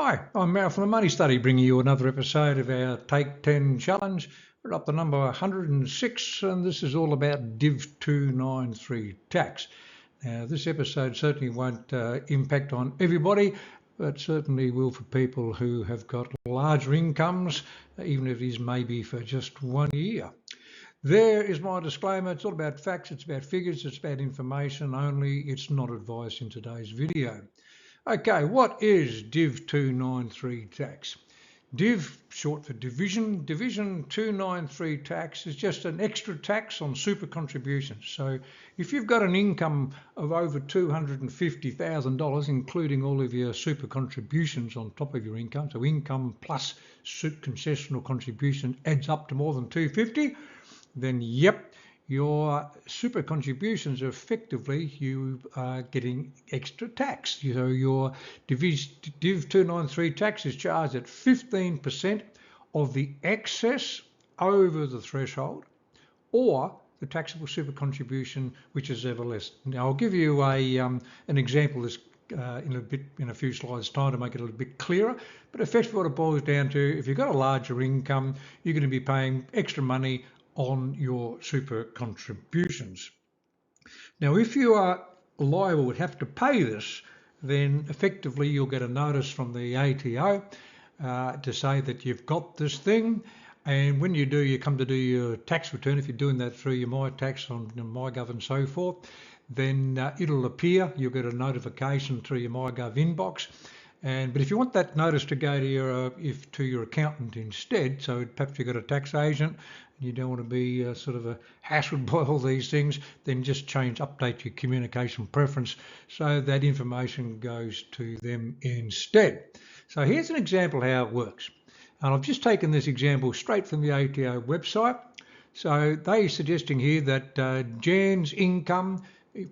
Hi, I'm Mal from the Money Study, bringing you another episode of our Take 10 Challenge. We're up to number 106, and this is all about Div 293 tax. Now, this episode certainly won't impact on everybody, but certainly will for people who have got larger incomes, even if it is maybe for just 1 year. There is my disclaimer. It's all about facts, it's about figures, it's about information only. It's not advice in today's video. Okay, what is Div 293 tax? Div, short for division. Division 293 tax is just an extra tax on super contributions. So if you've got an income of over $250,000, including all of your super contributions on top of your income, so income plus concessional contribution adds up to more than 250, then yep, your super contributions are effectively you are getting extra tax. So your Div 293 tax is charged at 15% of the excess over the threshold, or the taxable super contribution, which is ever less. Now I'll give you an example of this in a few slides' time to make it a little bit clearer. But effectively, what it boils down to, if you've got a larger income, you're going to be paying extra money on your super contributions. Now, if you are liable would have to pay this, then effectively you'll get a notice from the ATO to say that you've got this thing. And when you do, you come to do your tax return. If you're doing that through your MyTax on MyGov and so forth, then it'll appear. You'll get a notification through your MyGov inbox. But if you want that notice to go to your accountant instead, so perhaps you've got a tax agent and you don't want to be hassled by all these things, then just update your communication preference so that information goes to them instead. So here's an example how it works. And I've just taken this example straight from the ATO website. So they're suggesting here that Jan's income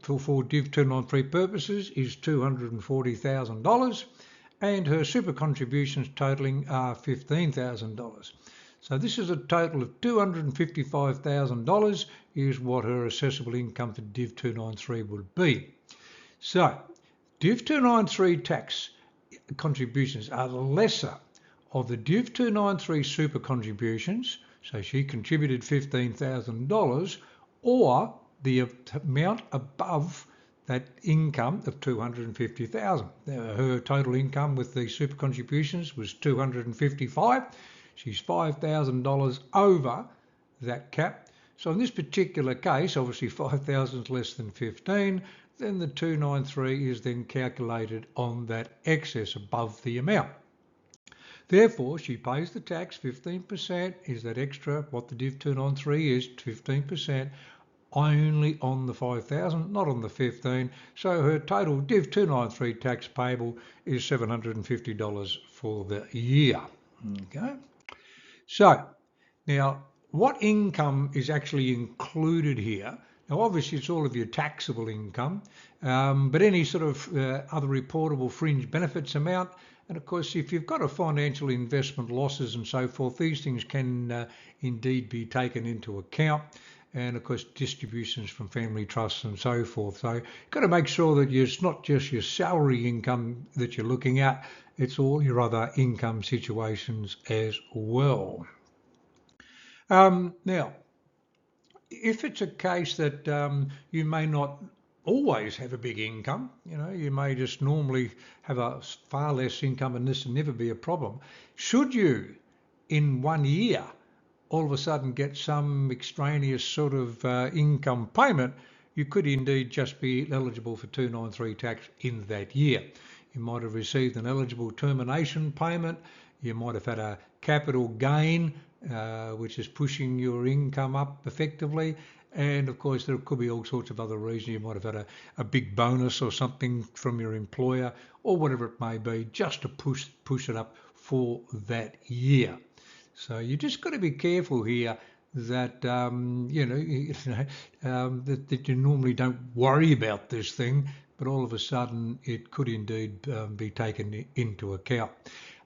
for Div 293 purposes is $240,000. And her super contributions totaling are $15,000. So this is a total of $255,000 is what her assessable income for Div 293 would be. So Div 293 tax contributions are the lesser of the Div 293 super contributions. So she contributed $15,000 or the amount above that income of $250,000. Her total income with the super contributions was $255,000. She's $5,000 over that cap. So in this particular case, obviously 5,000 is less than 15. Then the 293 is then calculated on that excess above the amount. Therefore, she pays the tax. 15% is that extra. What the Div 293 is, 15%. Only on the 5,000, not on the 15. So her total Div 293 tax payable is $750 for the year. Okay. So now, what income is actually included here? Now, obviously, it's all of your taxable income, but any sort of other reportable fringe benefits amount. And of course, if you've got a financial investment losses and so forth, these things can indeed be taken into account. And of course, distributions from family trusts and so forth. So you've got to make sure that it's not just your salary income that you're looking at, it's all your other income situations as well. Now, if it's a case that you may not always have a big income, you may just normally have a far less income and this will never be a problem. Should you, in 1 year, all of a sudden get some extraneous sort of income payment, you could indeed just be eligible for 293 tax in that year. You might have received an eligible termination payment. You might have had a capital gain, which is pushing your income up effectively. And of course, there could be all sorts of other reasons. You might have had a big bonus or something from your employer or whatever it may be, just to push it up for that year. So you just got to be careful here that that you normally don't worry about this thing, but all of a sudden it could indeed be taken into account.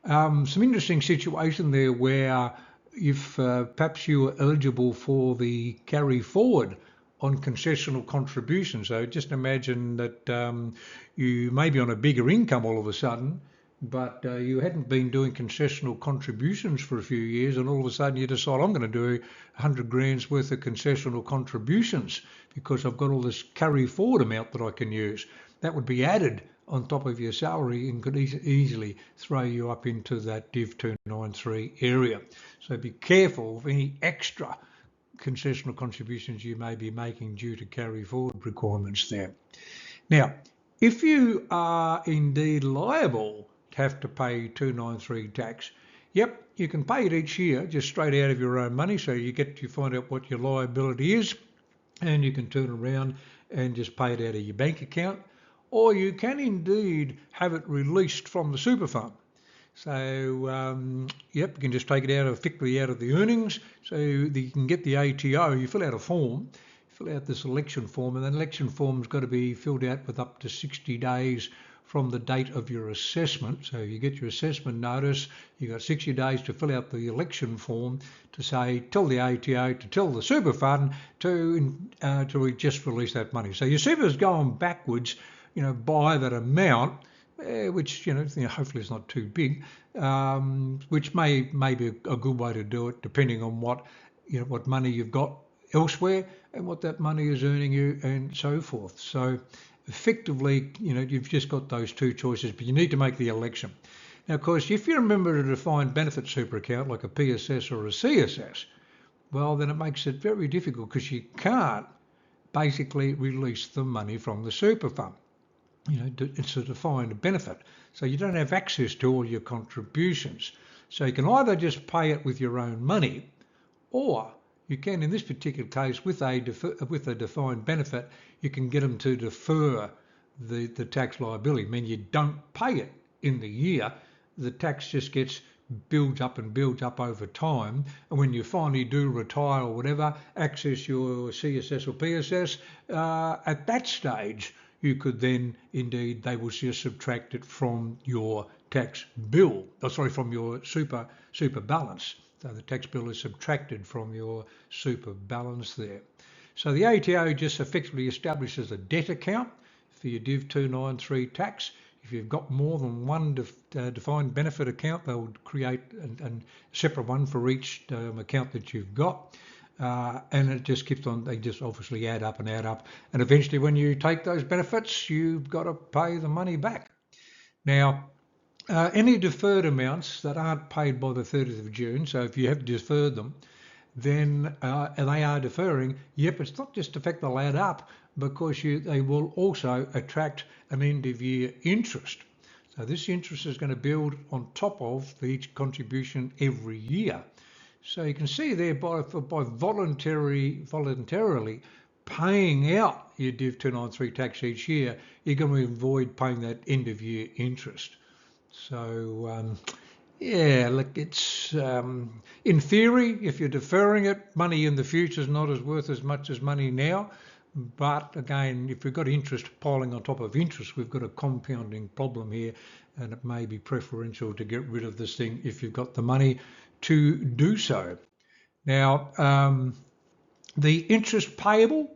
Some interesting situation there where if perhaps you are eligible for the carry forward on concessional contributions. So just imagine that you may be on a bigger income all of a sudden, but you hadn't been doing concessional contributions for a few years, and all of a sudden you decide, I'm going to do 100 grand's worth of concessional contributions because I've got all this carry forward amount that I can use. That would be added on top of your salary and could easily throw you up into that Div 293 area. So be careful of any extra concessional contributions you may be making due to carry forward requirements there. Now, if you are indeed liable to have to pay 293 tax, yep, you can pay it each year just straight out of your own money. So you find out what your liability is, and you can turn around and just pay it out of your bank account, or you can indeed have it released from the super fund. So, yep, you can just take it effectively out of the earnings. So you can get the ATO, you fill out a form, fill out this election form, and that election form's got to be filled out with up to 60 days from the date of your assessment. So you get your assessment notice, you've got 60 days to fill out the election form to say, tell the ATO to tell the super fund to just release that money. So your super's going backwards, by that amount, which hopefully is not too big, which may be a good way to do it, depending on what money you've got elsewhere and what that money is earning you and so forth. So effectively, you've just got those two choices, but you need to make the election. Now, of course, if you remember a defined benefit super account like a PSS or a CSS, well, then it makes it very difficult because you can't basically release the money from the super fund. It's a defined benefit, so you don't have access to all your contributions. So you can either just pay it with your own money, or you can, in this particular case, with a defined benefit, you can get them to defer the tax liability. I mean, you don't pay it in the year, the tax just gets built up and built up over time, and when you finally do retire or whatever, access your CSS or PSS, at that stage, you could then, indeed, they will just subtract it from your tax bill, from your super balance. So the tax bill is subtracted from your super balance there. So the ATO just effectively establishes a debt account for your Div 293 tax. If you've got more than one defined benefit account, they'll create a separate one for each account that you've got. And it just keeps on, they just obviously add up. And eventually when you take those benefits, you've got to pay the money back. Now, any deferred amounts that aren't paid by the 30th of June, so if you have deferred them, then they are deferring. Yep, it's not just the fact they'll add up, because they will also attract an end of year interest. So this interest is going to build on top of each contribution every year. So you can see there by voluntarily paying out your Div 293 tax each year, you're going to avoid paying that end of year interest. So yeah, look, it's in theory, if you're deferring it, money in the future is not as worth as much as money now. But again, if we've got interest piling on top of interest, we've got a compounding problem here, and it may be preferential to get rid of this thing if you've got the money to do so. Now, the interest payable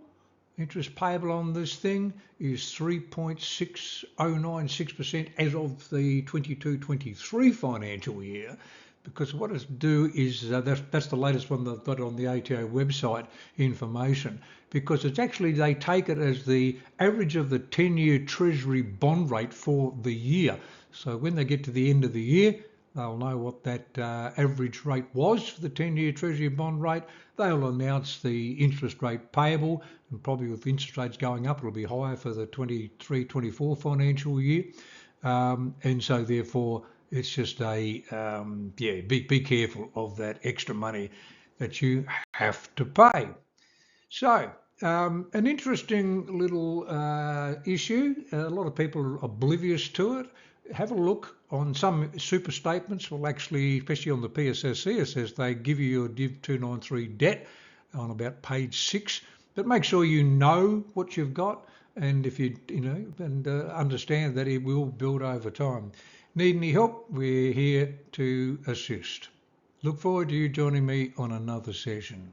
on this thing is 3.6096% as of the 22-23 financial year, because what it's do is that's the latest one they've got on the ATO website information, because it's actually, they take it as the average of the 10-year Treasury bond rate for the year. So when they get to the end of the year, they'll know what that average rate was for the 10-year Treasury bond rate. They'll announce the interest rate payable, and probably with interest rates going up, it'll be higher for the 23-24 financial year. And so therefore, it's just be careful of that extra money that you have to pay. So an interesting little issue. A lot of people are oblivious to it. Have a look on some super statements. Well, actually, especially on the PSS, CSS, they give you your Div 293 debt on about page 6. But make sure you know what you've got, and if understand that it will build over time. Need any help? We're here to assist. Look forward to you joining me on another session.